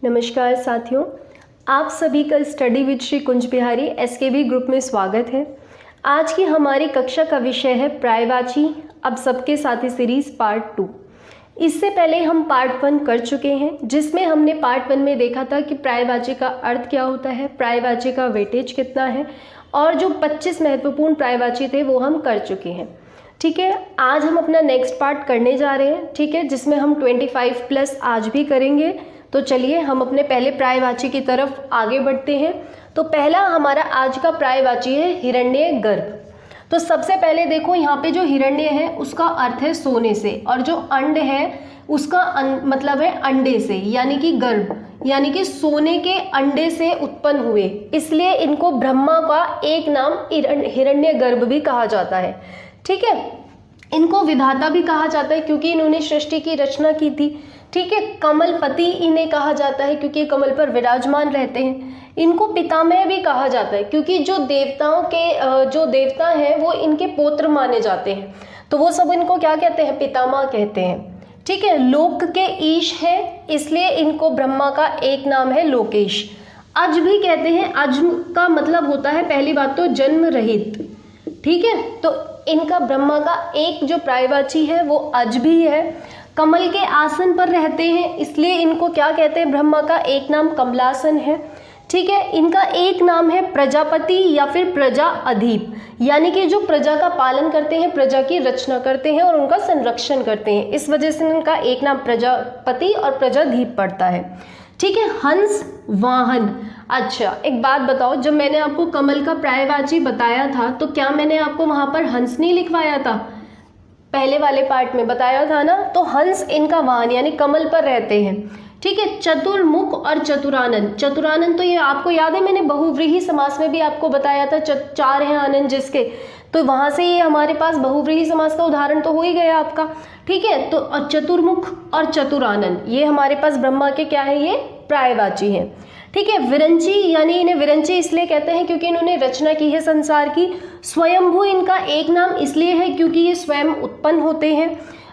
नमस्कार साथियों, आप सभी का study with Shri Kunj Bihari SKB group में स्वागत है। आज की हमारी कक्षा का विषय है पर्यायवाची अब सबके साथी सीरीज पार्ट 2। इससे पहले हम पार्ट 1 कर चुके हैं, जिसमें हमने पार्ट 1 में देखा था कि पर्यायवाची का अर्थ क्या होता है, पर्यायवाची का वेटेज कितना है और जो 25 महत्वपूर्ण पर्यायवाची थे वो हम कर चुके हैं। ठीक है, आज हम अपना नेक्स्ट पार्ट करने जा रहे हैं। ठीक है, जिसमें हम 25+ आज भी करेंगे। तो चलिए हम अपने पहले पर्यायवाची की तरफ आगे बढ़ते हैं। तो पहला हमारा आज का पर्यायवाची है हिरण्यगर्भ। तो सबसे पहले देखो, यहाँ पे जो हिरण्य है उसका अर्थ है सोने से, और जो अंड है उसका मतलब है अंडे से, यानी कि गर्भ, यानी कि सोने के अंडे से उत्पन्न हुए, इसलिए इनको ब्रह्मा का एक नाम हिरण्यगर्भ भी कहा जाता है। ठीक है, इनको विधाता भी कहा जाता है क्योंकि इन्होंने सृष्टि की रचना की थी। ठीक है, कमलपति इन्हें कहा जाता है क्योंकि कमल पर विराजमान रहते हैं। इनको पितामह भी कहा जाता है क्योंकि जो देवता हैं वो इनके पुत्र माने जाते हैं, तो वो सब इनको क्या कहते हैं, पितामह कहते हैं। ठीक है, लोक के ईश है, इसलिए इनको ब्रह्मा का एक नाम है लोकेश। अज भी कहते हैं, अज का मतलब होता है पहली बात तो जन्म रहित। ठीक है, तो इनका ब्रह्मा का एक जो पर्यायवाची है वो अज भी है। कमल के आसन पर रहते हैं, इसलिए इनको क्या कहते हैं, ब्रह्मा का एक नाम कमलासन है। ठीक है, इनका एक नाम है प्रजापति या फिर प्रजा अधीप, यानी कि जो प्रजा का पालन करते हैं, प्रजा की रचना करते हैं और उनका संरक्षण करते हैं, इस वजह से इनका एक नाम प्रजापति और प्रजाधीप पड़ता है। ठीक है, हंस वाहन। अच्छा एक बात बताओ, जब मैंने आपको कमल का पर्यायवाची बताया था तो क्या मैंने आपको वहां पर हंस नहीं लिखवाया था? पहले वाले पार्ट में बताया था ना। तो हंस इनका वाहन यानी कमल पर रहते हैं। ठीक है, चतुर्मुख और चतुरानन। चतुरानन तो ये आपको याद है, मैंने बहुव्रीहि समास में भी आपको बताया था, चार हैं आनंद जिसके, तो वहां से ये हमारे पास बहुव्रीहि समास का उदाहरण तो हो ही गया आपका। ठीक है, तो चतुर्मुख और चतुरानन ये हमारे पास ब्रह्मा के क्या है, ये पर्यायवाची हैं। ठीक है, विरंची, यानी इन्हें विरंची इसलिए कहते हैं क्योंकि इन्होंने रचना की है संसार की। स्वयंभू इनका एक नाम इसलिए है क्योंकि ये स्वयं उत्पन्न होते हैं।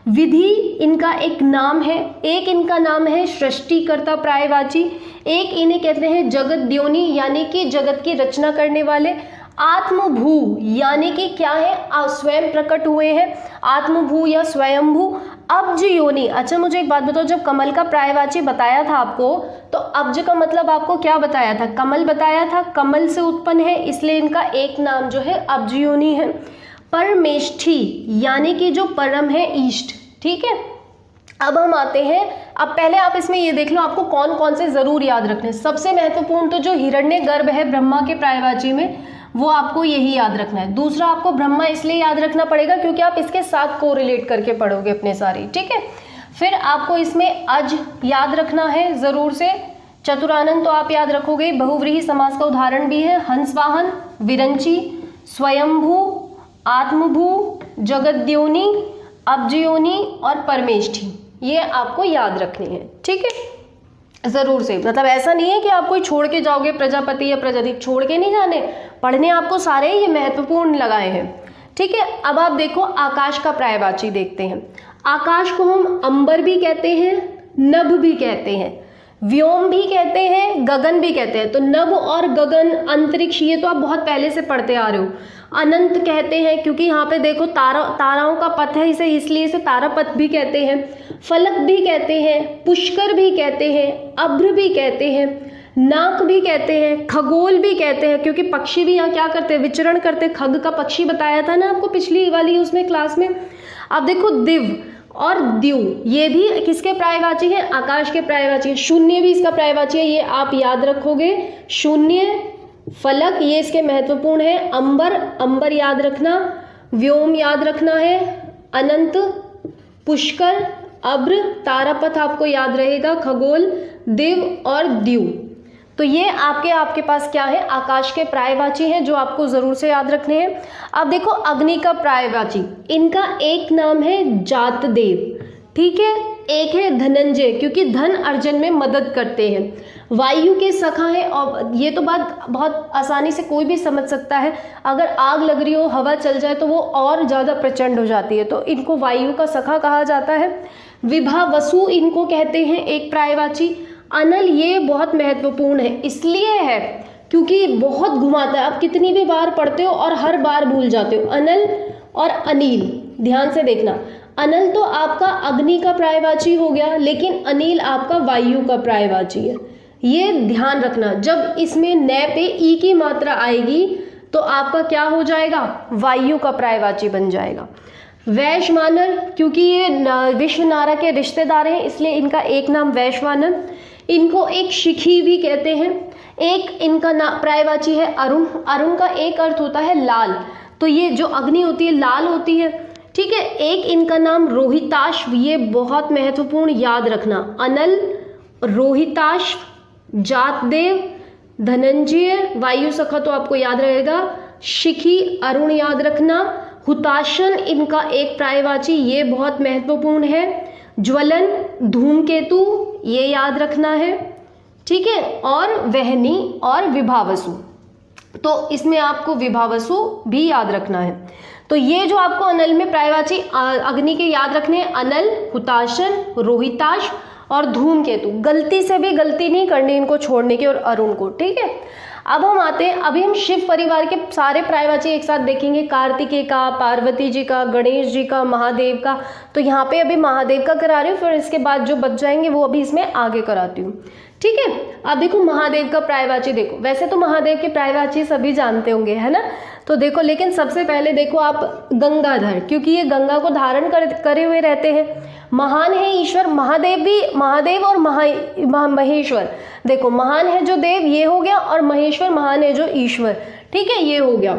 विधि इनका एक नाम है, एक इनका नाम है सृष्टिकर्ता पर्यायवाची, एक इन्हें कहते हैं जगत द्योनी यानी कि जगत की रचना करने वाले। आत्मभू यानी कि क्या है, स्वयं प्रकट हुए हैं, आत्मभू या स्वयंभू। अब्ज योनि। अच्छा मुझे एक बात बताओ, जब कमल का पर्यायवाची बताया था आपको तो अब्ज का मतलब आपको क्या बताया था, कमल बताया था, कमल से उत्पन्न है इसलिए इनका एक नाम जो है अब्ज योनि है। परमेष्ठी यानी कि जो परम है, ईष्ट। ठीक है, अब हम आते हैं, अब पहले आप इसमें ये देख लो आपको कौन कौन से जरूर याद रखने। सबसे महत्वपूर्ण तो जो हिरण्यगर्भ है ब्रह्मा के पर्यायवाची में, वो आपको यही याद रखना है। दूसरा आपको ब्रह्मा इसलिए याद रखना पड़ेगा क्योंकि आप इसके साथ कोरिलेट करके पढ़ोगे अपने सारे। ठीक है, फिर आपको इसमें अज याद रखना है जरूर से। चतुरानन तो आप याद रखोगे, बहुव्रीहि समास का उदाहरण भी है। हंसवाहन, विरंची, स्वयंभू, आत्मभू, जगद्योनि, अब्जयोनि और परमेष्ठी, ये आपको याद रखनी है। ठीक है, जरूर से, मतलब ऐसा नहीं है कि आप कोई छोड़ के जाओगे, प्रजापति या प्रजाधीप छोड़ के नहीं जाने, पढ़ने आपको सारे ये महत्वपूर्ण लगाए हैं। ठीक है, अब आप देखो आकाश का पर्यायवाची देखते हैं। आकाश को हम अंबर भी कहते हैं, नभ भी कहते हैं, व्योम भी कहते हैं, गगन भी कहते हैं। तो नभ और गगन, अंतरिक्ष, ये तो आप बहुत पहले से पढ़ते आ रहे हो। अनंत कहते हैं क्योंकि यहाँ पे देखो ताराओं का पथ है, इसे इसलिए इसे तारापथ भी कहते हैं। फलक भी कहते हैं, पुष्कर भी कहते हैं, अभ्र भी कहते हैं, नाक भी कहते हैं, खगोल भी कहते हैं क्योंकि पक्षी भी यहाँ क्या करते हैं, विचरण करते हैं। खग का पक्षी बताया था ना आपको पिछली वाली उसमें क्लास में। अब देखो दिव और द्यू, ये भी किसके पर्यायवाची हैं, आकाश के पर्यायवाची हैं। शून्य भी इसका पर्यायवाची है, ये आप याद रखोगे। शून्य, फलक ये इसके महत्वपूर्ण है। अंबर, अंबर याद रखना। व्योम याद रखना है। अनंत, पुष्कर, अभ्र, तारापथ आपको याद रहेगा। खगोल, दिव और द्यू, तो ये आपके पास क्या है, आकाश के पर्यायवाची हैं जो आपको जरूर से याद रखने हैं। अब देखो अग्नि का पर्यायवाची, इनका एक नाम है जातदेव। ठीक है, एक है धनंजय क्योंकि धन अर्जन में मदद करते हैं। वायु के सखा है, और ये तो बात बहुत आसानी से कोई भी समझ सकता है, अगर आग लग रही हो, हवा चल जाए तो वो और ज़्यादा प्रचंड हो जाती है, तो इनको वायु का सखा कहा जाता है। विभा वसु इनको कहते हैं एक पर्यायवाची। अनल ये बहुत महत्वपूर्ण है, इसलिए है क्योंकि बहुत घुमाता है। आप कितनी भी बार पढ़ते हो और हर बार भूल जाते हो। अनल और अनिल, ध्यान से देखना, अनल तो आपका अग्नि का पर्यायवाची हो गया, लेकिन अनिल आपका वायु का पर्यायवाची है। ये ध्यान रखना, जब इसमें न पे ई की मात्रा आएगी तो आपका क्या हो जाएगा, वायु का पर्यायवाची बन जाएगा। वैश्वानर, क्योंकि ये विश्वनारा के रिश्तेदार हैं इसलिए इनका एक नाम वैश्वानर। इनको एक शिखी भी कहते हैं। एक इनका पर्यायवाची है अरुण। अरुण का एक अर्थ होता है लाल, तो ये जो अग्नि होती है लाल होती है, ठीक है। एक इनका नाम रोहिताश्व, ये बहुत महत्वपूर्ण, याद रखना। अनल, रोहिताश्व, जातदेव, धनंजय, वायु सखा तो आपको याद रहेगा, शिखी, अरुण याद रखना। हुताशन इनका एक पर्यायवाची, ये बहुत महत्वपूर्ण है। ज्वलन, धूमकेतु, ये याद रखना है, ठीक है। और वहनी और विभावसु, तो इसमें आपको विभावसु भी याद रखना है। तो ये जो आपको अनल में पर्यायवाची अग्नि के याद रखने हैं, अनल, हुताशन, रोहिताश और धूमकेतु। गलती से भी गलती नहीं करनी इनको छोड़ने की, और अरुण को, ठीक है। अब हम आते हैं, अभी हम शिव परिवार के सारे पर्यायवाची एक साथ देखेंगे, कार्तिकेय का, पार्वती जी का, गणेश जी का, महादेव का। तो यहाँ पे अभी महादेव का करा रही हूँ, फिर इसके बाद जो बच जाएंगे वो अभी इसमें आगे कराती हूँ, ठीक है। अब देखो महादेव का पर्यायवाची देखो, वैसे तो महादेव के पर्यायवाची सभी जानते होंगे, है ना। तो देखो, लेकिन सबसे पहले देखो आप गंगाधर, क्योंकि ये गंगा को धारण करे हुए रहते हैं। महान है ईश्वर, महादेव भी, महादेव और महेश्वर, देखो महान है जो देव ये हो गया, और महेश्वर महान है जो ईश्वर, ठीक है, ये हो गया।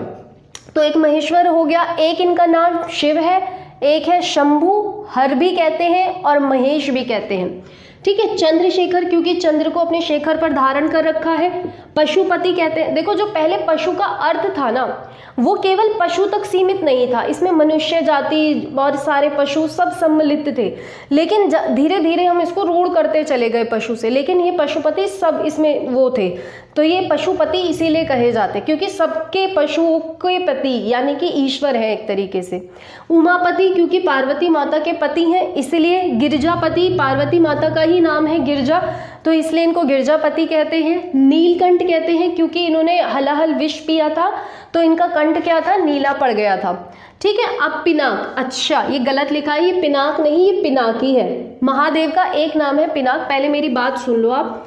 तो एक महेश्वर हो गया, एक इनका नाम शिव है, एक है शंभु, हर भी कहते हैं और महेश भी कहते हैं, ठीक है। चंद्रशेखर, क्योंकि चंद्र को अपने शेखर पर धारण कर रखा है। पशुपति कहते हैं, देखो जो पहले पशु का अर्थ था ना, वो केवल पशु तक सीमित नहीं था, इसमें मनुष्य जाति और सारे पशु सब सम्मिलित थे, लेकिन धीरे धीरे हम इसको रूढ़ करते चले गए पशु से, लेकिन ये पशुपति सब इसमें वो थे। तो ये पशुपति इसीलिए कहे जाते क्योंकि सबके पशुओं के पति यानी कि ईश्वर है एक तरीके से। उमापति, क्योंकि पार्वती माता के पति हैं, इसलिए। गिरजापति, पार्वती माता का ही नाम है गिरजा, तो इसलिए इनको गिरजापति कहते हैं। नीलकंठ कहते हैं क्योंकि इन्होंने हलाहल विष पिया था, तो इनका कंठ क्या था, नीला पड़ गया था, ठीक है। अब पिनाक, अच्छा ये गलत लिखा है, ये पिनाक नहीं, ये पिनाकी है। महादेव का एक नाम है पिनाक। पहले मेरी बात सुन लो आप,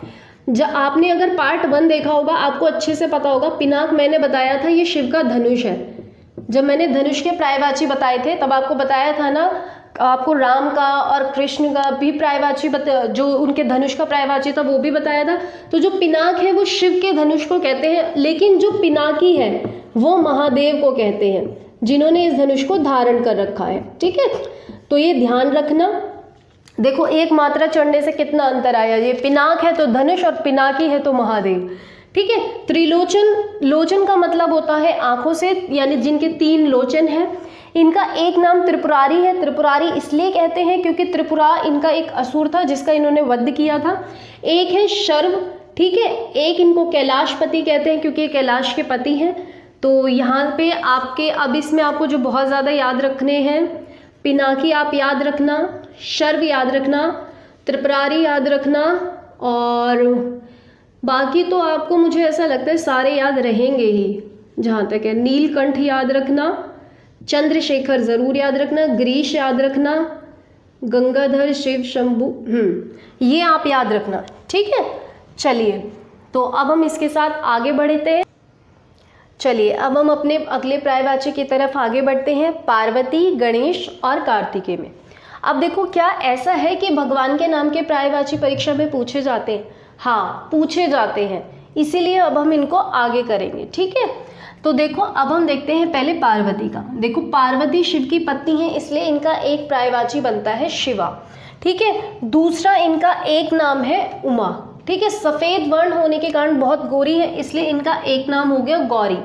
जब आपने अगर पार्ट 1 देखा होगा आपको अच्छे से पता होगा, पिनाक मैंने बताया था ये शिव का धनुष है। जब मैंने धनुष के पर्यायवाची बताए थे तब आपको बताया था ना, आपको राम का और कृष्ण का भी पर्यायवाची जो उनके धनुष का पर्यायवाची था वो भी बताया था। तो जो पिनाक है वो शिव के धनुष को कहते हैं, लेकिन जो पिनाकी है वो महादेव को कहते हैं, जिन्होंने इस धनुष को धारण कर रखा है, ठीक है। तो ये ध्यान रखना। देखो एक मात्रा चढ़ने से कितना अंतर आया, ये पिनाक है तो धनुष और पिनाकी है तो महादेव, ठीक है। त्रिलोचन, लोचन का मतलब होता है आंखों से, यानी जिनके 3 लोचन हैं। इनका एक नाम त्रिपुरारी है। त्रिपुरारी इसलिए कहते हैं क्योंकि त्रिपुरा इनका एक असुर था जिसका इन्होंने वध किया था। एक है शर्व, ठीक है। एक इनको कैलाशपति कहते हैं क्योंकि कैलाश के पति हैं। तो यहाँ पे आपके, अब इसमें आपको जो बहुत ज़्यादा याद रखने हैं, पिनाकी आप याद रखना, शर्व याद रखना, त्रिपुरारी याद रखना, और बाकी तो आपको मुझे ऐसा लगता है सारे याद रहेंगे ही जहाँ तक है। नीलकंठ याद रखना, चंद्रशेखर ज़रूर याद रखना, गिरीश याद रखना, गंगाधर, शिव, शंभु, ये आप याद रखना, ठीक है। चलिए तो अब हम इसके साथ आगे बढ़ते हैं। चलिए अब हम अपने अगले पर्यायवाची की तरफ आगे बढ़ते हैं, पार्वती, गणेश और कार्तिकेय में। अब देखो क्या ऐसा है कि भगवान के नाम के पर्यायवाची परीक्षा में पूछे जाते हैं? हाँ पूछे जाते हैं, इसीलिए अब हम इनको आगे करेंगे, ठीक है। तो देखो अब हम देखते हैं पहले पार्वती का। देखो पार्वती शिव की पत्नी है, इसलिए इनका एक पर्यायवाची बनता है शिवा, ठीक है। दूसरा इनका एक नाम है उमा, ठीक है। सफ़ेद वर्ण होने के कारण बहुत गोरी है, इसलिए इनका एक नाम हो गया गौरी,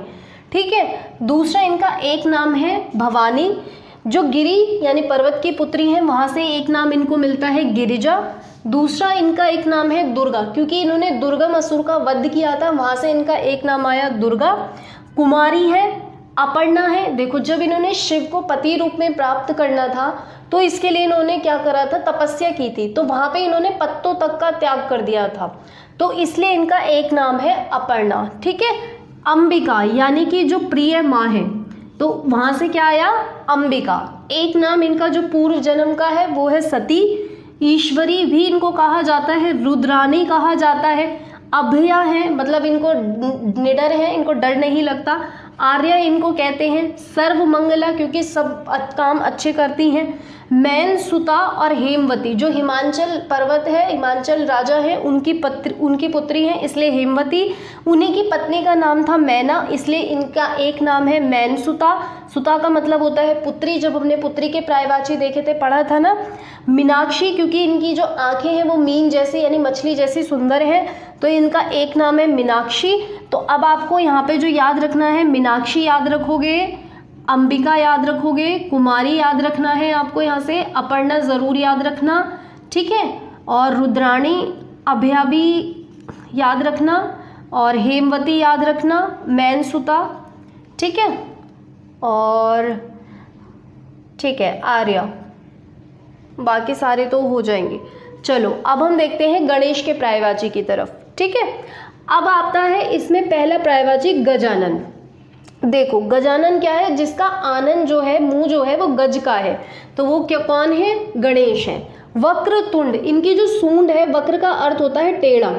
ठीक है। दूसरा इनका एक नाम है भवानी, जो गिरी यानी पर्वत की पुत्री हैं, वहाँ से एक नाम इनको मिलता है गिरिजा। दूसरा इनका एक नाम है दुर्गा, क्योंकि इन्होंने दुर्गम असुर का वध किया था, वहाँ से इनका एक नाम आया दुर्गा। कुमारी है, अपर्णा है, देखो जब इन्होंने शिव को पति रूप में प्राप्त करना था तो इसके लिए इन्होंने क्या करा था, तपस्या की थी, तो वहां पे इन्होंने पत्तों तक का त्याग कर दिया था, तो इसलिए इनका एक नाम है अपर्णा। ठीक है, अंबिका यानी कि जो प्रिय माँ है, तो वहां से क्या आया, अंबिका। एक नाम इनका जो पूर्व जन्म का है वो है सती, ईश्वरी भी इनको कहा जाता है, रुद्राणी कहा जाता है, अभया है मतलब इनको निडर है, इनको डर नहीं लगता, आर्या इनको कहते हैं, सर्वमंगला क्योंकि सब काम अच्छे करती हैं, मैन सुता और हेमवती जो हिमाचल पर्वत है, हिमाचल राजा है उनकी पुत्री है इसलिए हेमवती, उन्हीं की पत्नी का नाम था मैना इसलिए इनका एक नाम है मैन सुता। सुता का मतलब होता है पुत्री, जब हमने पुत्री के पर्यायवाची देखे थे, पढ़ा था ना। मीनाक्षी क्योंकि इनकी जो आंखें हैं वो मीन जैसी यानी मछली जैसी सुंदर है, तो इनका एक नाम है मीनाक्षी। तो अब आपको यहाँ पे जो याद रखना है, मीनाक्षी याद रखोगे, अंबिका याद रखोगे, कुमारी याद रखना है आपको, यहाँ से अपर्णा ज़रूर याद रखना, ठीक है, और रुद्राणी अभया भी याद रखना, और हेमवती याद रखना, मैन सुता, ठीक है, और ठीक है आर्या, बाकी सारे तो हो जाएंगे। चलो अब हम देखते हैं गणेश के पर्यायवाची की तरफ। ठीक है, अब आता है इसमें पहला पर्यायवाची गजानन। देखो गजानन क्या है, जिसका आनन जो है, मुंह जो है वो गज का है, तो वो क्या कौन है, गणेश है। वक्रतुंड, इनकी जो सूंड है, वक्र का अर्थ होता है टेढ़ा,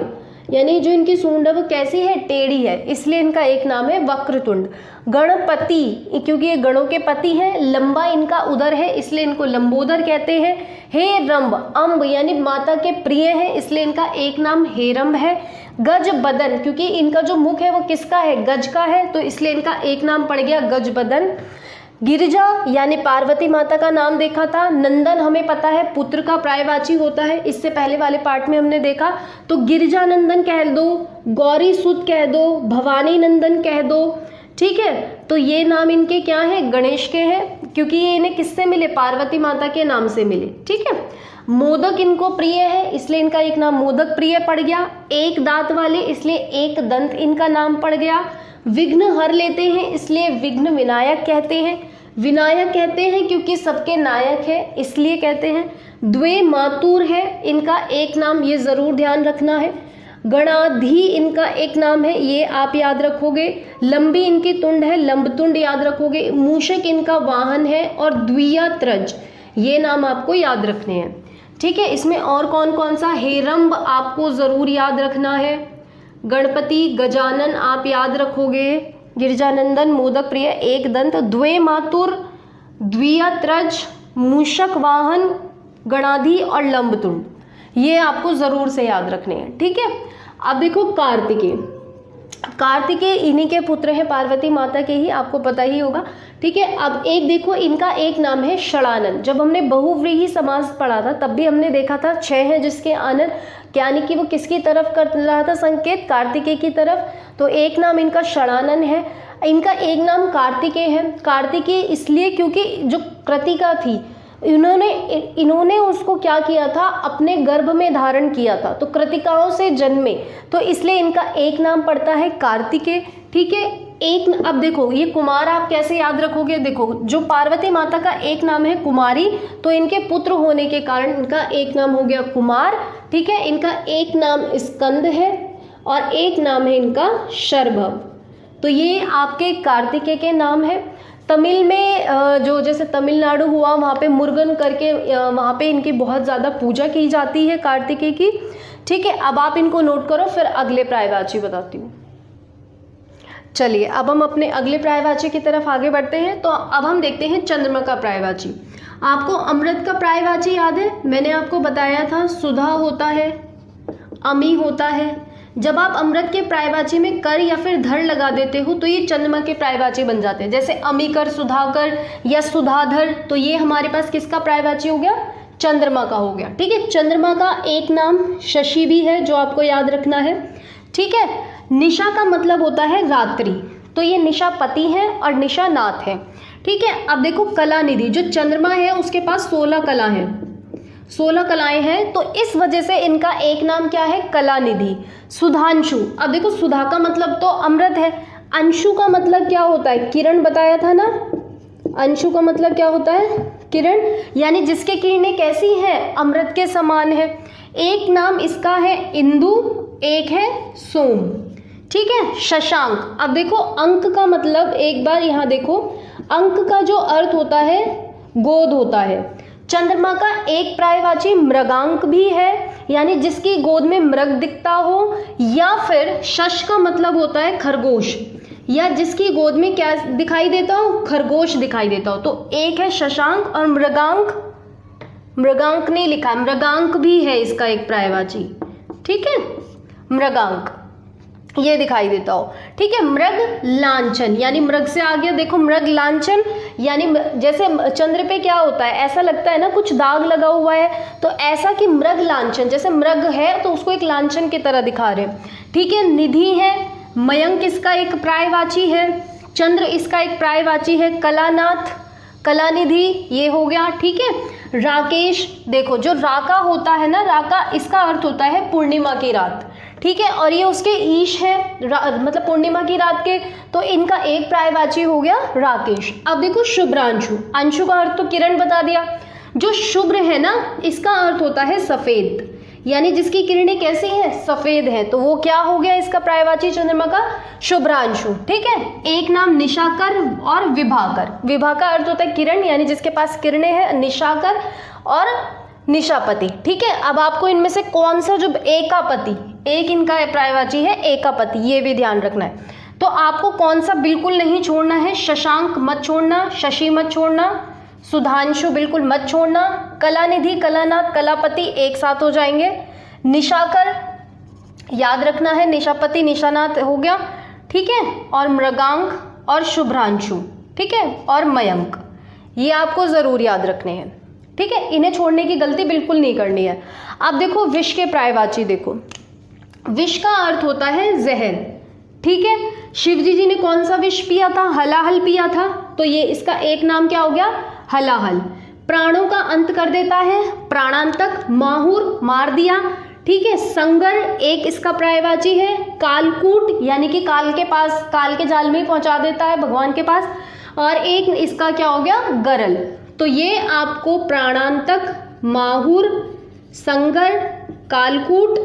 यानी जो इनकी सूंड है वो कैसी है, टेढ़ी है, इसलिए इनका एक नाम है वक्रतुंड। गणपति क्योंकि ये गणों के पति हैं, लंबा इनका उदर है इसलिए इनको लंबोदर कहते हैं। हे रंब, अम्ब यानी माता के प्रिय है इसलिए इनका एक नाम हेरंब है। गज बदन क्योंकि इनका जो मुख है वो किसका है, गज का है, तो इसलिए इनका एक नाम पड़ गया गज बदन। गिरिजा यानी पार्वती माता का नाम देखा था। नंदन हमें पता है पुत्र का पर्यायवाची होता है, इससे पहले वाले पार्ट में हमने देखा, तो गिरिजा नंदन कह दो, गौरी सुत कह दो, भवानी नंदन कह दो। ठीक है, तो ये नाम इनके क्या है, गणेश के हैं, क्योंकि ये इन्हें किससे मिले, पार्वती माता के नाम से मिले। ठीक है, मोदक इनको प्रिय है इसलिए इनका एक नाम मोदक प्रिय पड़ गया। एक दांत वाले इसलिए एक दंत इनका नाम पड़ गया। विघ्न हर लेते हैं इसलिए विघ्न विनायक कहते हैं। विनायक कहते हैं क्योंकि सबके नायक है इसलिए कहते हैं। द्वे मातुर है इनका एक नाम, ये जरूर ध्यान रखना है। गणाधी इनका एक नाम है, ये आप याद रखोगे। लंबी इनकी तुंड है, लंबतुंड याद रखोगे। मूषक इनका वाहन है, और द्वियात्रज ये नाम आपको याद रखने हैं। ठीक है, इसमें और कौन कौन सा, हेरंब आपको जरूर याद रखना है। गणपति, गजानन आप याद रखोगे। गिरिजानंदन, मोदक प्रिय, एक दंत, द्वे मातुर, द्वियात्रज, मूषक वाहन, गणाधी और लंबतुंड, ये आपको जरूर से याद रखने हैं। ठीक है, अब देखो कार्तिकेय। कार्तिकेय इन्हीं के पुत्र हैं, पार्वती माता के ही, आपको पता ही होगा। ठीक है, अब एक देखो इनका एक नाम है षडानन। जब हमने बहुव्रीहि समास पढ़ा था तब भी हमने देखा था 6 है जिसके आनन, यानी कि वो किसकी तरफ कर रहा था संकेत, कार्तिकेय की तरफ, तो एक नाम इनका षडानन है। इनका एक नाम कार्तिकेय है। कार्तिकेय इसलिए क्योंकि जो कृतिका थी इन्होंने उसको क्या किया था, अपने गर्भ में धारण किया था, तो कृतिकाओं से जन्मे, तो इसलिए इनका एक नाम पड़ता है कार्तिकेय। ठीक है, एक अब देखो ये कुमार आप कैसे याद रखोगे, देखो जो पार्वती माता का एक नाम है कुमारी, तो इनके पुत्र होने के कारण इनका एक नाम हो गया कुमार। ठीक है, इनका एक नाम स्कंद है और एक नाम है इनका शर्भव, तो ये आपके कार्तिकेय के नाम है। तमिल में जो जैसे तमिलनाडु हुआ वहाँ पे मुर्गन करके वहाँ पे इनकी बहुत ज़्यादा पूजा की जाती है कार्तिकेय की। ठीक है, अब आप इनको नोट करो, फिर अगले पर्यायवाची बताती हूँ। चलिए अब हम अपने अगले पर्यायवाची की तरफ आगे बढ़ते हैं। तो अब हम देखते हैं चंद्रमा का पर्यायवाची। आपको अमृत का पर्यायवाची याद है, मैंने आपको बताया था सुधा होता है, अमी होता है। जब आप अमृत के पर्यायवाची में कर या फिर धर लगा देते हो तो ये चंद्रमा के पर्यायवाची बन जाते हैं, जैसे अमीकर, सुधाकर या सुधाधर, तो ये हमारे पास किसका पर्यायवाची हो गया, चंद्रमा का हो गया। ठीक है, चंद्रमा का एक नाम शशि भी है जो आपको याद रखना है। ठीक है, निशा का मतलब होता है रात्रि, तो ये निशा पति है और निशा नाथ है। ठीक है, अब देखो कलानिधि, जो चंद्रमा है उसके पास 16 कला है, 16 कलाएं हैं, तो इस वजह से इनका एक नाम क्या है, कलानिधि। सुधांशु, अब देखो सुधा का मतलब तो अमृत है, अंशु का मतलब क्या होता है, किरण बताया था ना, अंशु का मतलब क्या होता है, किरण, यानी जिसके किरणें कैसी हैं, अमृत के समान है। एक नाम इसका है इंदु, एक है सोम, ठीक है, शशांक। अब देखो अंक का मतलब, एक बार यहाँ देखो, अंक का जो अर्थ होता है गोद होता है। चंद्रमा का एक पर्यायवाची मृगांक भी है, यानी जिसकी गोद में मृग दिखता हो, या फिर शश का मतलब होता है खरगोश, या जिसकी गोद में क्या दिखाई देता हो, खरगोश दिखाई देता हो। तो एक है शशांक और मृगांक, मृगांक नहीं लिखा, मृगांक भी है इसका एक पर्यायवाची, ठीक है, मृगांक ये दिखाई देता हो, ठीक है। मृग लांछन, यानी मृग से आ गया, देखो मृग लांछन, यानी जैसे चंद्र पे क्या होता है, ऐसा लगता है ना कुछ दाग लगा हुआ है, तो ऐसा कि मृग लांछन, जैसे मृग है तो उसको एक लांछन की तरह दिखा रहे, ठीक है। निधि है, मयंक इसका एक पर्यायवाची है, चंद्र इसका एक पर्यायवाची है, कलानाथ, कलानिधि ये हो गया, ठीक है। राकेश, देखो जो राका होता है ना, राका इसका अर्थ होता है पूर्णिमा की रात, ठीक है, और ये उसके ईश है, मतलब पूर्णिमा की रात के, तो इनका एक पर्यायवाची हो गया राकेश। अब देखो शुभ्रांशु, अंशु का अर्थ तो किरण बता दिया, जो शुभ्र है ना इसका अर्थ होता है सफेद, यानी जिसकी किरणें कैसी हैं, सफेद है, तो वो क्या हो गया इसका पर्यायवाची चंद्रमा का, शुभ्रांशु, ठीक है। एक नाम निशाकर और विभाकर, विभा का अर्थ होता है किरण, यानी जिसके पास किरणें हैं, निशाकर और निशापति, ठीक है। अब आपको इनमें से कौन सा, जो एकापति, एक इनका पर्यायवाची है एकापति, ये भी ध्यान रखना है। तो आपको कौन सा बिल्कुल नहीं छोड़ना है, शशांक मत छोड़ना, शशि मत छोड़ना, सुधांशु बिल्कुल मत छोड़ना, कलानिधि, कलानाथ, कलापति एक साथ हो जाएंगे, निशाकर याद रखना है, निशापति निशानाथ हो गया, ठीक है, और मृगांक और शुभ्रांशु, ठीक है, और मयंक, ये आपको ज़रूर याद रखने हैं, ठीक है, इन्हें छोड़ने की गलती बिल्कुल नहीं करनी है। अब देखो विष के पर्यायवाची, देखो विष का अर्थ होता है जहर, ठीक है। शिवजी जी ने कौन सा विष पिया था, हलाहल पिया था, तो ये इसका एक नाम क्या हो गया, हलाहल। प्राणों का अंत कर देता है, प्राणांतक, माहुर मार दिया, ठीक है। संगर एक इसका पर्यायवाची है, कालकूट यानी कि काल के पास, काल के जाल में पहुंचा देता है भगवान के पास, और एक इसका क्या हो गया, गरल। तो ये आपको प्राणांतक, माहुर, संगर, कालकूट,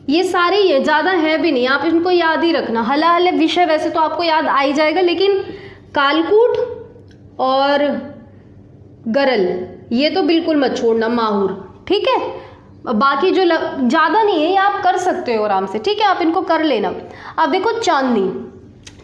ये सारे ही है, ज़्यादा है भी नहीं, आप इनको याद ही रखना। हलाहल विषय वैसे तो आपको याद आ ही जाएगा, लेकिन कालकूट और गरल ये तो बिल्कुल मत छोड़ना, माहुर, ठीक है। बाकी जो ज़्यादा नहीं है ये आप कर सकते हो आराम से, ठीक है, आप इनको कर लेना। अब देखो चांदनी,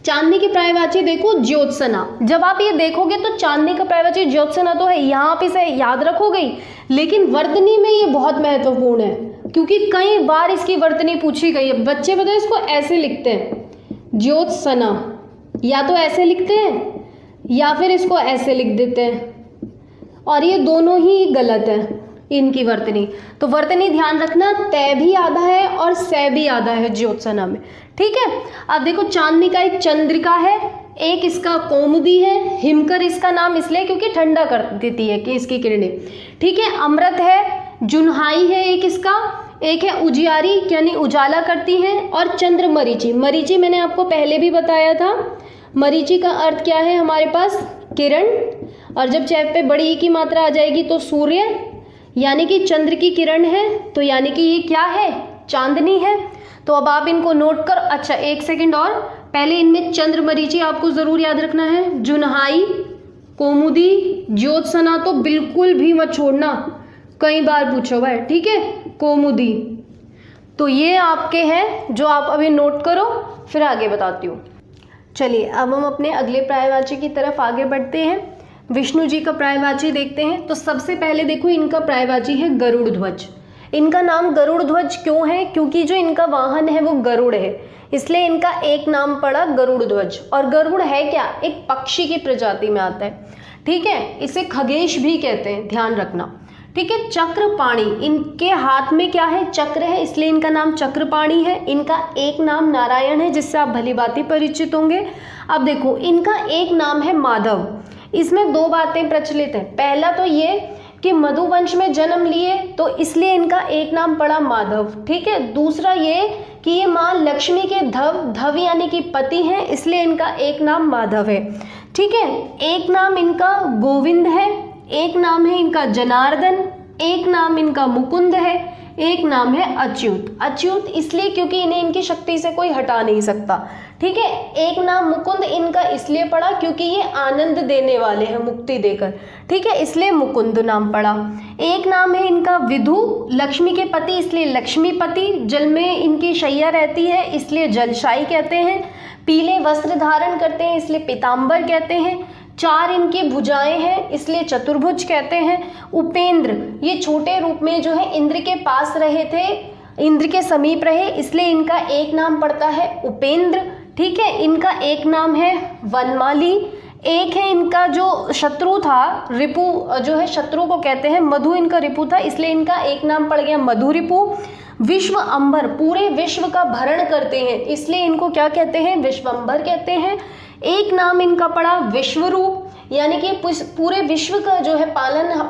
चांदनी की पर्यायवाची देखो ज्योत्सना, जब आप ये देखोगे तो चांदनी का पर्यायवाची ज्योत्सना तो है, यहाँ पे से याद रखोगे ही, लेकिन वर्तनी में ये बहुत महत्वपूर्ण है, क्योंकि कई बार इसकी वर्तनी पूछी गई है। बच्चे बताओ इसको ऐसे लिखते हैं ज्योत्सना, या तो ऐसे लिखते हैं या फिर इसको ऐसे लिख देते हैं, और ये दोनों ही गलत है इनकी वर्तनी। तो वर्तनी ध्यान रखना, तय भी आधा है और सै भी आधा है ज्योत्सना में, ठीक है। अब देखो चांदनी का एक चंद्रिका है, एक इसका कौमुदी है, हिमकर इसका नाम इसलिए क्योंकि ठंडा कर देती है कि इसकी किरणें, ठीक है। अमृत है, जुनहाई है एक इसका, एक है उजियारी यानी उजाला करती हैं, और चंद्र मरीचि, मरीचि मैंने आपको पहले भी बताया था, मरीचि का अर्थ क्या है हमारे पास, किरण, और जब चैप पे बड़ी ई की मात्रा आ जाएगी तो सूर्य, यानी कि चंद्र की किरण है, तो यानी कि ये क्या है, चांदनी है। तो अब आप इनको नोट कर, अच्छा एक सेकंड और, पहले इनमें चंद्र मरीचि आपको ज़रूर याद रखना है, जुनहाई, कौमुदी, ज्योत्सना तो बिल्कुल भी मत छोड़ना, कई बार पूछा हुआ है, ठीक है, कौमुदी। तो ये आपके हैं जो आप अभी नोट करो, फिर आगे बताती हूँ। चलिए अब हम अपने अगले पर्यायवाची की तरफ आगे बढ़ते हैं। विष्णु जी का पर्यायवाची देखते हैं। तो सबसे पहले देखो इनका पर्यायवाची है गरुड़ ध्वज। इनका नाम गरुड़ ध्वज क्यों है, क्योंकि जो इनका वाहन है वो गरुड़ है, इसलिए इनका एक नाम पड़ा गरुड़ ध्वज। और गरुड़ है क्या, एक पक्षी की प्रजाति में आता है, ठीक है, इसे खगेश भी कहते हैं, ध्यान रखना, ठीक है। चक्रपाणी, इनके हाथ में क्या है, चक्र है, इसलिए इनका नाम चक्रपाणी है। इनका एक नाम नारायण है, जिससे आप भली भांति परिचित होंगे। अब देखो इनका एक नाम है माधव। इसमें दो बातें प्रचलित हैं। पहला तो ये कि मधुवंश में जन्म लिए तो इसलिए इनका एक नाम पड़ा माधव। ठीक है, दूसरा ये कि ये माँ लक्ष्मी के धव यानी कि पति हैं, इसलिए इनका एक नाम माधव है। ठीक है, एक नाम इनका गोविंद है, एक नाम है इनका जनार्दन, एक नाम इनका मुकुंद है, एक नाम है अच्युत। अच्युत इसलिए क्योंकि इन्हें इनकी शक्ति से कोई हटा नहीं सकता। ठीक है, एक नाम मुकुंद इनका इसलिए पड़ा क्योंकि ये आनंद देने वाले हैं, मुक्ति देकर। ठीक है, इसलिए मुकुंद नाम पड़ा। एक नाम है इनका विधु, लक्ष्मी के पति इसलिए लक्ष्मीपति, जल में इनकी शैया रहती है इसलिए जलशायी कहते हैं, पीले वस्त्र धारण करते हैं इसलिए पीताम्बर कहते हैं, 4 इनकी भुजाएं हैं इसलिए चतुर्भुज कहते हैं। उपेंद्र ये छोटे रूप में जो है इंद्र के पास रहे थे, इंद्र के समीप रहे, इसलिए इनका एक नाम पड़ता है उपेंद्र। ठीक है, इनका एक नाम है वनमाली। एक है इनका जो शत्रु था, रिपु जो है शत्रु को कहते हैं, मधु इनका रिपु था इसलिए इनका एक नाम पड़ गया मधु रिपु। विश्व अंबर पूरे विश्व का भरण करते हैं इसलिए इनको क्या कहते हैं, विश्वंभर कहते हैं। एक नाम इनका पड़ा विश्वरूप, यानी कि पूरे विश्व का जो है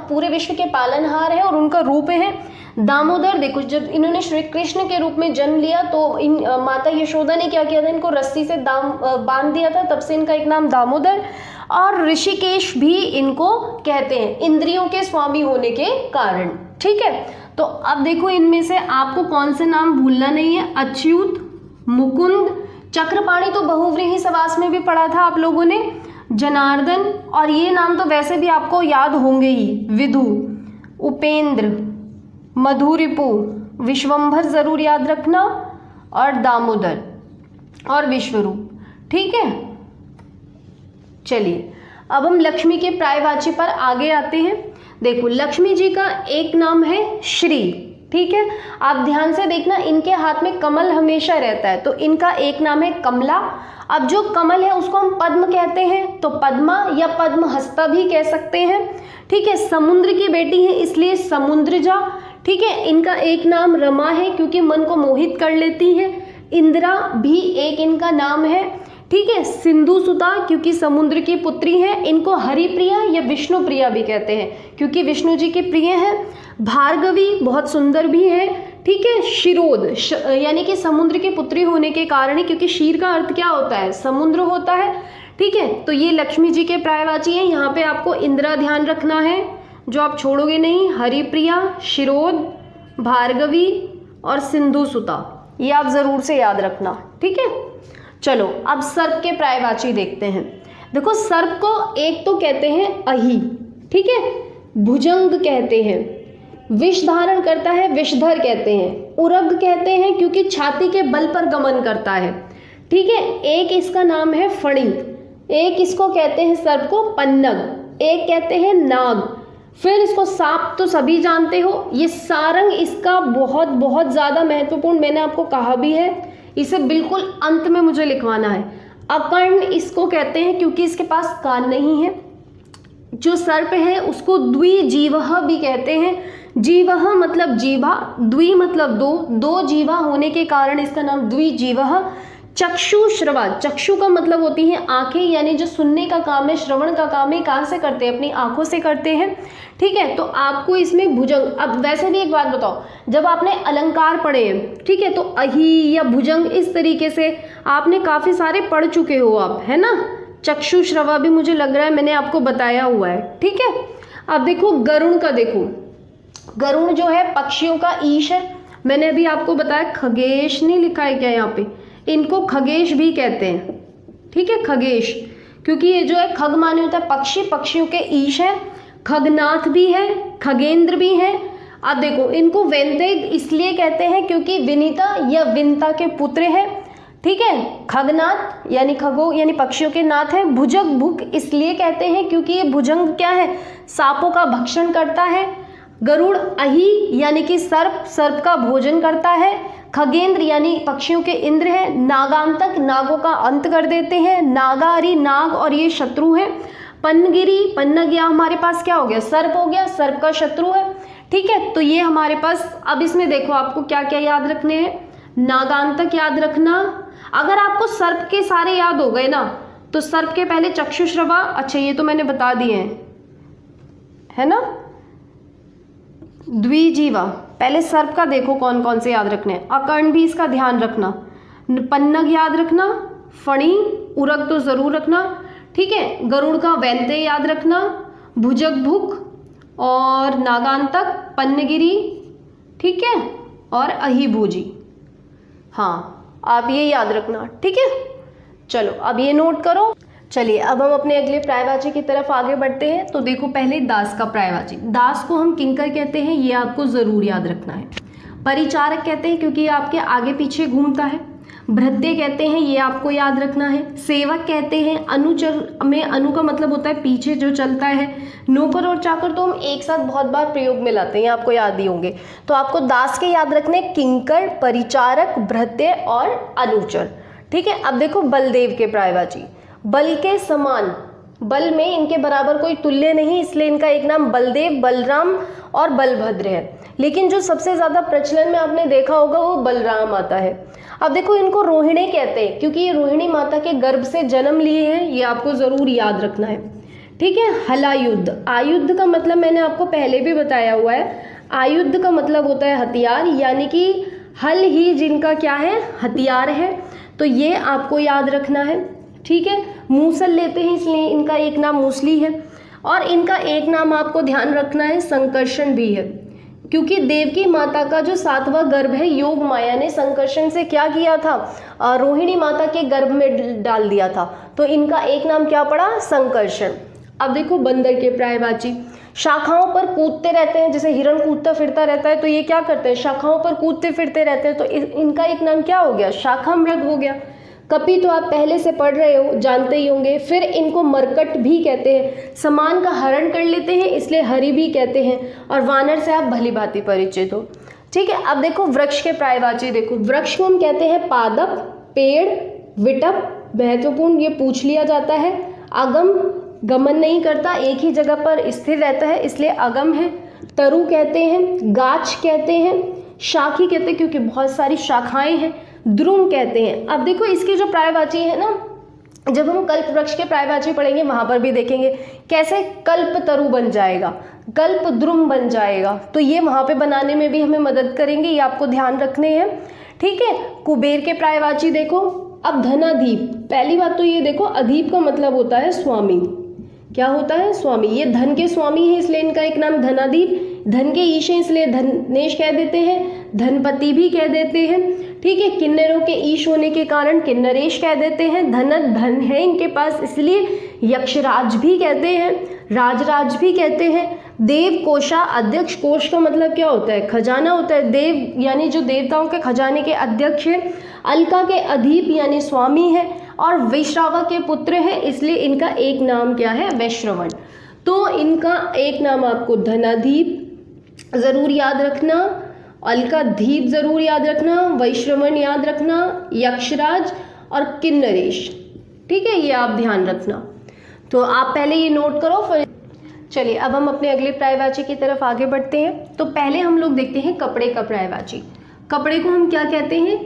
पूरे विश्व के पालनहार है और उनका रूप है दामोदर। देखो, जब इन्होंने श्री कृष्ण के रूप में जन्म लिया तो इन माता यशोदा ने क्या किया था, इनको रस्सी से बांध दिया था, तब से इनका एक नाम दामोदर। और ऋषिकेश भी इनको कहते हैं इंद्रियों के स्वामी होने के कारण। ठीक है, तो अब देखो इनमें से आपको कौन से नाम भूलना नहीं है, अच्युत, मुकुंद, चक्रपाणी तो बहुव्रीहि समास में भी पढ़ा था आप लोगों ने, जनार्दन, और ये नाम तो वैसे भी आपको याद होंगे ही, विधु, उपेंद्र, मधुरिपु, विश्वंभर जरूर याद रखना, और दामोदर और विश्वरूप। ठीक है, चलिए अब हम लक्ष्मी के पर्यायवाची पर आगे आते हैं। देखो, लक्ष्मी जी का एक नाम है श्री। ठीक है, आप ध्यान से देखना, इनके हाथ में कमल हमेशा रहता है तो इनका एक नाम है कमला। अब जो कमल है उसको हम पद्म कहते हैं, तो पद्मा या पद्महस्ता भी कह सकते हैं। ठीक है, समुद्र की बेटी है इसलिए समुद्रजा। ठीक है, इनका एक नाम रमा है क्योंकि मन को मोहित कर लेती है। इंदिरा भी एक इनका नाम है। ठीक है, सिंधु सुता क्योंकि समुद्र की पुत्री है। इनको हरिप्रिया या विष्णु प्रिया भी कहते हैं क्योंकि विष्णु जी के प्रिय हैं। भार्गवी बहुत सुंदर भी है। ठीक है, शिरोद यानी कि समुद्र की पुत्री होने के कारण ही, क्योंकि शीर का अर्थ क्या होता है, समुद्र होता है। ठीक है, तो ये लक्ष्मी जी के पर्यायवाची हैं। यहाँ पे आपको इंदिरा ध्यान रखना है जो आप छोड़ोगे नहीं, हरिप्रिया, शिरोद, भार्गवी और सिंधु सुता, ये आप जरूर से याद रखना। ठीक है, चलो अब सर्प के पर्यायवाची देखते हैं। देखो, सर्प को एक तो कहते हैं अहि, ठीक है, भुजंग कहते हैं, विष धारण करता है विषधर कहते हैं, उरग कहते हैं क्योंकि छाती के बल पर गमन करता है। ठीक है, एक इसका नाम है फणी, एक इसको कहते हैं सर्प को पन्नग, एक कहते हैं नाग, फिर इसको सांप तो सभी जानते हो। ये सारंग इसका बहुत बहुत ज़्यादा महत्वपूर्ण, मैंने आपको कहा भी है, इसे बिल्कुल अंत में मुझे लिखवाना है। अकर्ण इसको कहते हैं क्योंकि इसके पास कान नहीं है। जो सर्प है उसको द्विजीवह भी कहते हैं। जीवह मतलब जीवा, द्वि मतलब दो, दो जीवा होने के कारण इसका नाम द्विजीवह। चक्षु श्रवा, चक्षु का मतलब होती है आंखें, यानी जो सुनने का काम है, श्रवण का काम है, कहाँ से करते हैं, अपनी आंखों से करते हैं। ठीक है, तो आपको इसमें भुजंग, अब वैसे भी एक बात बताओ, जब आपने अलंकार पढ़े हैं, ठीक है, तो अहि या भुजंग इस तरीके से आपने काफ़ी सारे पढ़ चुके हो आप, है ना। चक्षु श्रवा भी मुझे लग रहा है मैंने आपको बताया हुआ है। ठीक है, अब देखो गरुण का, देखो गरुण जो है पक्षियों का ईश है। मैंने अभी आपको बताया, खगेश नहीं लिखा है क्या यहाँ पे, इनको खगेश भी कहते हैं। ठीक है, खगेश, क्योंकि ये जो है खग माने होता है पक्षी, पक्षियों के ईश है। खगनाथ भी है, खगेंद्र भी है। अब देखो, इनको वेंतेद इसलिए कहते हैं क्योंकि विनीता या विनता के पुत्र है। ठीक है, खगनाथ यानी खगो यानी पक्षियों के नाथ है। भुजंग भुक इसलिए कहते हैं क्योंकि ये भुजंग क्या है, सांपों का भक्षण करता है। गरुड़ अहि यानी कि सर्प, सर्प का भोजन करता है। खगेंद्र यानी पक्षियों के इंद्र है। नागांतक, नागों का अंत कर देते हैं। नागारी, नाग और ये शत्रु है। पन्नगिरी, पन्नग या हमारे पास क्या हो गया, सर्प हो गया, सर्प का शत्रु है। ठीक है, तो ये हमारे पास, अब इसमें देखो आपको क्या क्या याद रखने हैं। नागांतक याद रखना, अगर आपको सर्प के सारे याद हो गए ना, तो सर्प के पहले चक्षुश्रवा, अच्छा ये तो मैंने बता दिए हैं, है ना। द्विजीवा, पहले सर्प का देखो कौन कौन से याद रखने हैं। अकर्ण भी इसका ध्यान रखना, पन्नग याद रखना, फणी उरग तो जरूर रखना, ठीक है। गरुड़ का वैंते याद रखना, भुजग भुक और नागांतक, पन्नगिरी, ठीक है, और अहिभूजी। हाँ, आप ये याद रखना, ठीक है। चलो अब ये नोट करो। चलिए अब हम अपने अगले पर्यायवाची की तरफ आगे बढ़ते हैं। तो देखो पहले दास का पर्यायवाची। दास को हम किंकर कहते हैं, ये आपको जरूर याद रखना है। परिचारक कहते हैं क्योंकि ये आपके आगे पीछे घूमता है। भृत्य कहते हैं, ये आपको याद रखना है। सेवक कहते हैं, अनुचर में अनु का मतलब होता है पीछे जो चलता है। नौकर और चाकर तो हम एक साथ बहुत बार प्रयोग में लाते हैं, ये आपको याद ही होंगे। तो आपको दास के याद रखने किंकर, परिचारक, भृत्य और अनुचर, ठीक है। अब देखो बलदेव के पर्यायवाची। बल के समान, बल में इनके बराबर कोई तुल्य नहीं, इसलिए इनका एक नाम बलदेव, बलराम और बलभद्र है। लेकिन जो सबसे ज़्यादा प्रचलन में आपने देखा होगा वो बलराम आता है। अब देखो इनको रोहिणी कहते हैं क्योंकि ये रोहिणी माता के गर्भ से जन्म लिए हैं, ये आपको ज़रूर याद रखना है, ठीक है। हलायुद्ध, आयुद्ध का मतलब मैंने आपको पहले भी बताया हुआ है। आयुद्ध का मतलब होता है हथियार, यानी कि हल ही जिनका क्या है, हथियार है, तो ये आपको याद रखना है, ठीक है। मूसल लेते हैं इसलिए इनका एक नाम मूसली है, और इनका एक नाम आपको ध्यान रखना है संकर्षण भी है, क्योंकि देवकी माता का जो 7वां गर्भ है योग माया ने संकर्षण से क्या किया था, रोहिणी माता के गर्भ में डाल दिया था, तो इनका एक नाम क्या पड़ा, संकर्षण। अब देखो बंदर के पर्यायवाची। शाखाओं पर कूदते रहते हैं, जैसे हिरण कूदता फिरता रहता है, तो ये क्या करते हैं, शाखाओं पर कूदते फिरते रहते हैं, तो इनका एक नाम क्या हो गया, शाखा मृग हो गया। कपि तो आप पहले से पढ़ रहे हो, जानते ही होंगे। फिर इनको मरकट भी कहते हैं, समान का हरण कर लेते हैं इसलिए हरि भी कहते हैं, और वानर से आप भली भांति परिचित हो, ठीक है। अब देखो वृक्ष के पर्यायवाची। देखो वृक्ष को हम कहते हैं पादप, पेड़, विटप, महत्वपूर्ण ये पूछ लिया जाता है। अगम, गमन नहीं करता, एक ही जगह पर स्थिर रहता है इसलिए अगम है। तरु कहते हैं, गाछ कहते हैं, शाखी कहते हैं क्योंकि बहुत सारी शाखाएं हैं, द्रुम कहते हैं। अब देखो इसके जो पर्यायवाची है ना, जब हम कल्प वृक्ष के पर्यायवाची पढ़ेंगे वहां पर भी देखेंगे कैसे कल्प तरु बन जाएगा, कल्प द्रुम बन जाएगा, तो ये वहां पे बनाने में भी हमें मदद करेंगे, ये आपको ध्यान रखने हैं, ठीक है। कुबेर के पर्यायवाची देखो। अब धनाधीप, पहली बात तो ये देखो अधीप का मतलब होता है स्वामी, क्या होता है, स्वामी। ये धन के स्वामी है इसलिए इनका एक नाम धनाधीप। धन के ईश है इसलिए धनेश कह देते हैं, धनपति भी कह देते हैं, ठीक है। किन्नरों के ईश होने के कारण किन्नरेश कह देते हैं। धनत, धन है इनके पास इसलिए यक्षराज भी कहते हैं, राजराज भी कहते हैं। देव कोषा अध्यक्ष, कोष का मतलब क्या होता है, खजाना होता है। देव यानी जो देवताओं के खजाने के अध्यक्ष है। अलका के अधीप यानी स्वामी है, और वैश्रावा के पुत्र है इसलिए इनका एक नाम क्या है, वैश्रवण। तो इनका एक नाम आपको धनाधीप जरूर याद रखना, अलकाधीप जरूर याद रखना, वैश्रवण याद रखना, यक्षराज और किन्नरेश, ठीक है, ये आप ध्यान रखना। तो आप पहले ये नोट करो, फिर चलिए अब हम अपने अगले पर्यायवाची की तरफ आगे बढ़ते हैं। तो पहले हम लोग देखते हैं कपड़े का पर्यायवाची। कपड़े को हम क्या कहते हैं,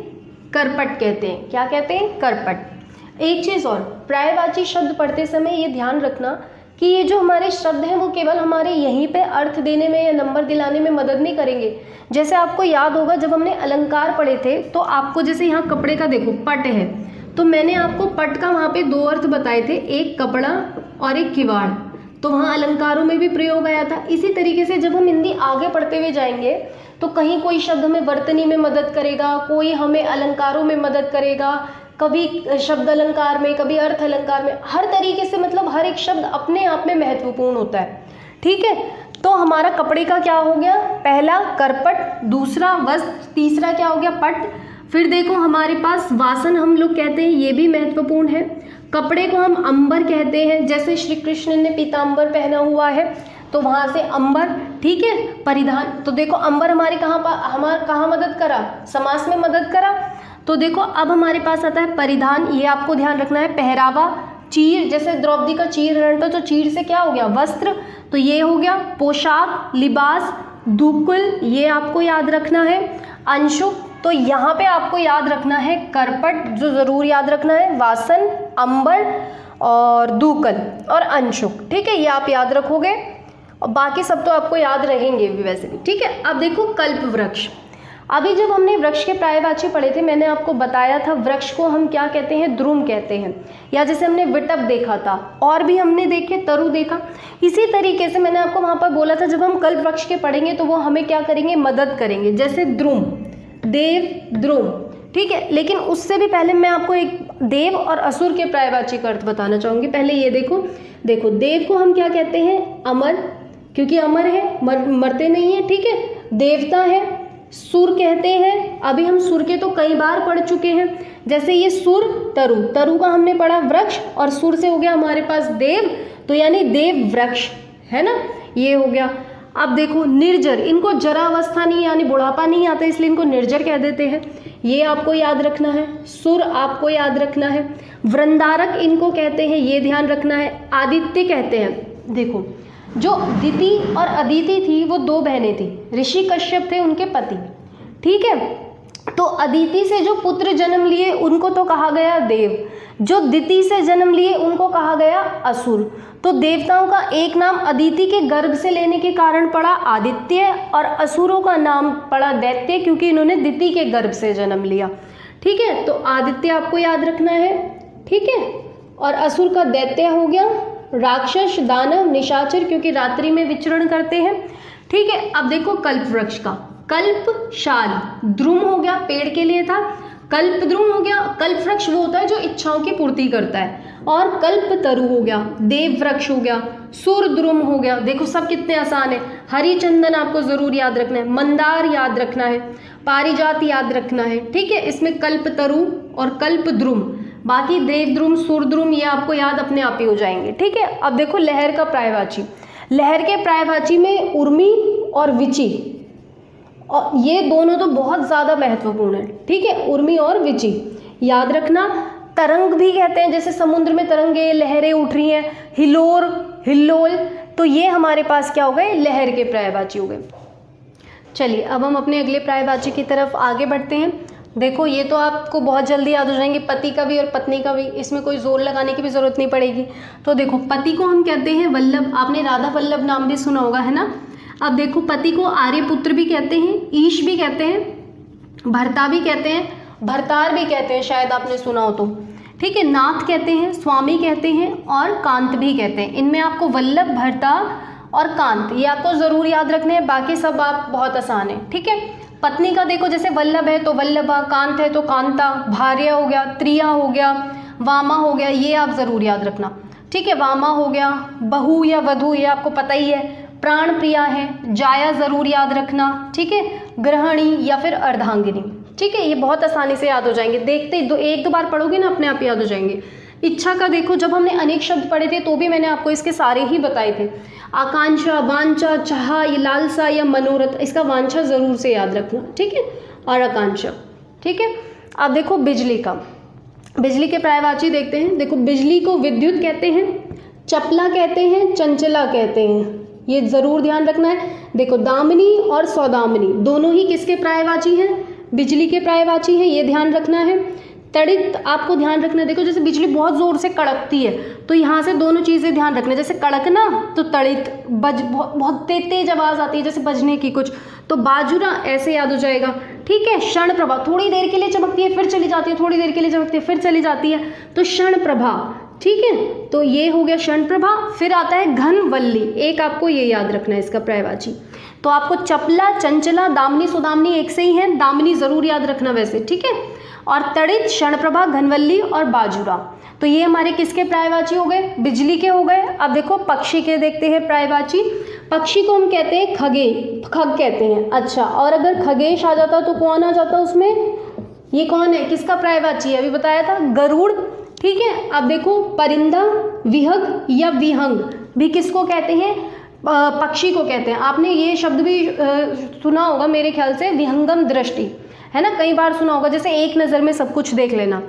करपट कहते हैं। क्या कहते हैं, करपट। एक चीज़ और, पर्यायवाची शब्द पढ़ते समय ये ध्यान रखना कि ये जो हमारे शब्द हैं वो केवल हमारे यहीं पे अर्थ देने में या नंबर दिलाने में मदद नहीं करेंगे। जैसे आपको याद होगा जब हमने अलंकार पढ़े थे तो आपको जैसे यहाँ कपड़े का देखो पट है, तो मैंने आपको पट का वहाँ पे 2 अर्थ बताए थे, एक कपड़ा और एक किवाड़, तो वहाँ अलंकारों में भी प्रयोग आया था। इसी तरीके से जब हम हिंदी आगे पढ़ते हुए जाएंगे तो कहीं कोई शब्द हमें वर्तनी में मदद करेगा, कोई हमें अलंकारों में मदद करेगा, कभी शब्द अलंकार में, कभी अर्थ अलंकार में, हर तरीके से, मतलब हर एक शब्द अपने आप में महत्वपूर्ण होता है, ठीक है। तो हमारा कपड़े का क्या हो गया, पहला करपट, दूसरा वस्त्र, तीसरा क्या हो गया, पट। फिर देखो हमारे पास वासन हम लोग कहते हैं, ये भी महत्वपूर्ण है। कपड़े को हम अंबर कहते हैं, जैसे श्री कृष्ण ने पीताम्बर पहना हुआ है तो वहाँ से अंबर, ठीक है। परिधान, तो देखो अंबर हमारे कहाँ मदद करा, समास में मदद करा। तो देखो अब हमारे पास आता है परिधान, ये आपको ध्यान रखना है। पहरावा, चीर, जैसे द्रौपदी का चीर हरण था तो चीर से क्या हो गया, वस्त्र, तो ये हो गया। पोशाक, लिबास, दुकुल, ये आपको याद रखना है। अंशुक, तो यहाँ पे आपको याद रखना है करपट, जो ज़रूर याद रखना है, वासन, अंबर और दूकल और अंशुक, ठीक है, ये आप याद रखोगे। और बाकी सब तो आपको याद रहेंगे भी वैसे भी, ठीक है। अब देखो कल्प वृक्ष। अभी जब हमने वृक्ष के पर्यायवाची पढ़े थे, मैंने आपको बताया था वृक्ष को हम क्या कहते हैं, द्रुम कहते हैं, या जैसे हमने विटप देखा था, और भी हमने देखे तरु देखा। इसी तरीके से मैंने आपको वहाँ पर बोला था जब हम कल्प वृक्ष के पढ़ेंगे तो वो हमें क्या करेंगे, मदद करेंगे, जैसे द्रुम, देव, द्रुम, ठीक है। लेकिन उससे भी पहले मैं आपको एक देव और असुर के पर्यायवाची का अर्थ बताना चाहूँगी। पहले ये देखो देव को हम क्या कहते हैं, अमर, क्योंकि अमर है, मरते नहीं है, ठीक है, देवता है। सुर कहते हैं, अभी हम सुर के तो कई बार पढ़ चुके हैं, जैसे ये सुर, तरु का हमने पढ़ा वृक्ष, और सुर से हो गया हमारे पास देव, तो यानी देव वृक्ष है ना, ये हो गया। अब देखो निर्जर, इनको जरा अवस्था नहीं यानी बुढ़ापा नहीं आता, इसलिए इनको निर्जर कह देते हैं, ये आपको याद रखना है। सुर आपको याद रखना है। वृंदारक इनको कहते हैं, ये ध्यान रखना है। आदित्य कहते हैं, देखो जो दिति और अदिति थी वो दो बहनें थी, ऋषि कश्यप थे उनके पति, ठीक है। तो अदिति से जो पुत्र जन्म लिए उनको तो कहा गया देव, जो दिति से जन्म लिए उनको कहा गया असुर। तो देवताओं का एक नाम अदिति के गर्भ से लेने के कारण पड़ा आदित्य, और असुरों का नाम पड़ा दैत्य, क्योंकि इन्होंने दिति के गर्भ से जन्म लिया, ठीक है। तो आदित्य आपको याद रखना है, ठीक है, और असुर का दैत्य हो गया, राक्षस, दानव, निशाचर, क्योंकि रात्रि में विचरण करते हैं, ठीक है। अब देखो कल्प वृक्ष का, कल्प शाल, द्रुम हो गया, पेड़ के लिए था, कल्प द्रुम हो गया। कल्प वृक्ष वो होता है जो इच्छाओं की पूर्ति करता है, और कल्प तरु हो गया, देव वृक्ष हो गया, सुर द्रुम हो गया। देखो सब कितने आसान है। हरिचंदन आपको जरूर याद रखना है, मंदार याद रखना है, पारिजात याद रखना है, ठीक है। इसमें कल्प तरु और कल्प द्रुम, बाकी देवद्रुम, सुरद्रुम ये आपको याद अपने आप ही हो जाएंगे, ठीक है। अब देखो लहर का पर्यायवाची। लहर के पर्यायवाची में उर्मी और विचि, और ये दोनों तो बहुत ज़्यादा महत्वपूर्ण है, ठीक है, उर्मी और विचि याद रखना। तरंग भी कहते हैं, जैसे समुद्र में तरंगे, लहरें उठ रही हैं, हिलोर, हिल्लोल, तो ये हमारे पास क्या हो गए, लहर के पर्यायवाची हो गए। चलिए अब हम अपने अगले पर्यायवाची की तरफ आगे बढ़ते हैं। देखो ये तो आपको बहुत जल्दी याद हो जाएंगे, पति का भी और पत्नी का भी, इसमें कोई जोर लगाने की भी ज़रूरत नहीं पड़ेगी। तो देखो पति को हम कहते हैं वल्लभ, आपने राधा वल्लभ नाम भी सुना होगा, है ना। अब देखो पति को आर्यपुत्र भी कहते हैं, ईश भी कहते हैं, भर्ता भी कहते हैं, भरतार भी कहते हैं, शायद आपने सुना हो तो, ठीक है। नाथ कहते हैं, स्वामी कहते हैं, और कांत भी कहते हैं। इनमें आपको वल्लभ, भर्ता और कांत ये आपको ज़रूर याद रखने हैं, बाकी सब आप बहुत आसान है, ठीक है। पत्नी का देखो जैसे वल्लभ है तो वल्लभा, कांत है तो कांता, भार्या हो गया, त्रिया हो गया, वामा हो गया, ये आप ज़रूर याद रखना, ठीक है। वामा हो गया, बहू या वधू ये आपको पता ही है, प्राण प्रिया है, जाया ज़रूर याद रखना, ठीक है, गृहिणी या फिर अर्धांगिनी, ठीक है। ये बहुत आसानी से याद हो जाएंगे, देखते एक दो बार पढ़ोगे ना अपने आप याद हो जाएंगे। इच्छा का देखो जब हमने अनेक शब्द पढ़े थे तो भी मैंने आपको इसके सारे ही बताए थे। आकांक्षा, वांछा, चाह, ये लालसा या मनोरथ, इसका वांछा ज़रूर से याद रखना, ठीक है, और आकांक्षा, ठीक है। अब देखो बिजली का, बिजली के पर्यायवाची देखते हैं। देखो बिजली को विद्युत कहते हैं, चपला कहते हैं, चंचला कहते हैं, ये ज़रूर ध्यान रखना है। देखो दामिनी और सौदामिनी दोनों ही किसके पर्यायवाची हैं, बिजली के पर्यायवाची हैं, ये ध्यान रखना है। तड़ित आपको ध्यान रखना, देखो जैसे बिजली बहुत ज़ोर से कड़कती है तो यहाँ से दोनों चीज़ें ध्यान रखना, जैसे कड़कना तो तड़ित, बहुत तेज आवाज़ आती है जैसे बजने की कुछ, तो बाजुरा ऐसे याद हो जाएगा, ठीक है। क्षण प्रभा, थोड़ी देर के लिए चमकती है फिर चली जाती है, थोड़ी देर के लिए चमकती है फिर चली जाती है, तो क्षण प्रभा, ठीक है। तो ये हो गया क्षण प्रभा। फिर आता है घनवल्ली, एक आपको ये याद रखना है इसका पर्यायवाची। तो आपको चपला, चंचला, दामिनी, सुदामिनी एक से ही है, दामिनी ज़रूर याद रखना वैसे, ठीक है। और तड़ित, क्षणप्रभा, घनवल्ली और बाजुरा, तो ये हमारे किसके पर्यायवाची हो गए, बिजली के हो गए। अब देखो पक्षी के देखते हैं पर्यायवाची। पक्षी को हम कहते हैं खगे, खग कहते हैं, अच्छा। और अगर खगेश आ जाता तो कौन आ जाता उसमें, ये कौन है, किसका पर्यायवाची है, अभी बताया था, गरुड़, ठीक है। अब देखो परिंदा, विहग या विहंग भी किसको कहते हैं, पक्षी को कहते हैं। आपने ये शब्द भी सुना होगा मेरे ख्याल से, विहंगम दृष्टि, है ना, कई बार सुना होगा, जैसे एक नज़र में सब कुछ देख लेना।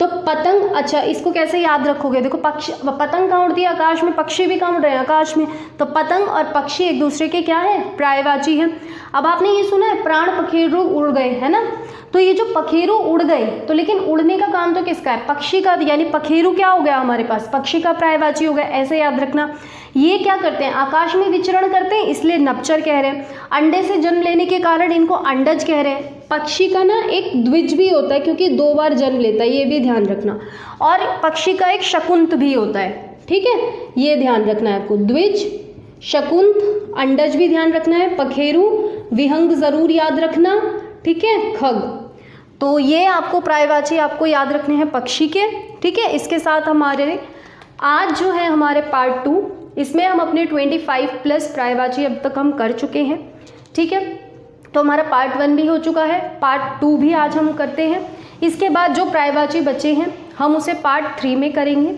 तो पतंग, अच्छा इसको कैसे याद रखोगे, देखो पतंग कहाँ उड़ती है आकाश में, पक्षी भी कहाँ उड़ रहे हैं आकाश में, तो पतंग और पक्षी एक दूसरे के क्या है, पर्यायवाची है। अब आपने ये सुना है प्राण पखेरु उड़ गए, है ना, तो ये जो पखेरु उड़ गए, तो लेकिन उड़ने का काम तो किसका है? पक्षी का, यानी पखेरु क्या हो गया हमारे पास? पक्षी का पर्यायवाची हो गया, ऐसे याद रखना। ये क्या करते हैं? आकाश में विचरण करते हैं, इसलिए नभचर कह रहे हैं। अंडे से जन्म लेने के कारण इनको अंडज कह रहे हैं। पक्षी का ना एक द्विज भी होता है क्योंकि 2 बार जन्म लेता है, ये भी ध्यान रखना। और पक्षी का एक शकुंत भी होता है, ठीक है, ये ध्यान रखना है आपको। द्विज, शकुंत, अंडज भी ध्यान रखना है, पखेरु, विहंग जरूर याद रखना, ठीक है, खग। तो ये आपको पर्यायवाची आपको याद रखने हैं पक्षी के, ठीक है। इसके साथ हमारे आज जो है हमारे पार्ट 2, इसमें हम अपने 25+ पर्यायवाची अब तक हम कर चुके हैं, ठीक है। तो हमारा पार्ट 1 भी हो चुका है, पार्ट 2 भी आज हम करते हैं। इसके बाद जो पर्यायवाची बचे हैं हम उसे पार्ट 3 में करेंगे।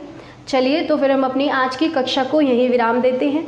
चलिए, तो फिर हम अपनी आज की कक्षा को यहीं विराम देते हैं।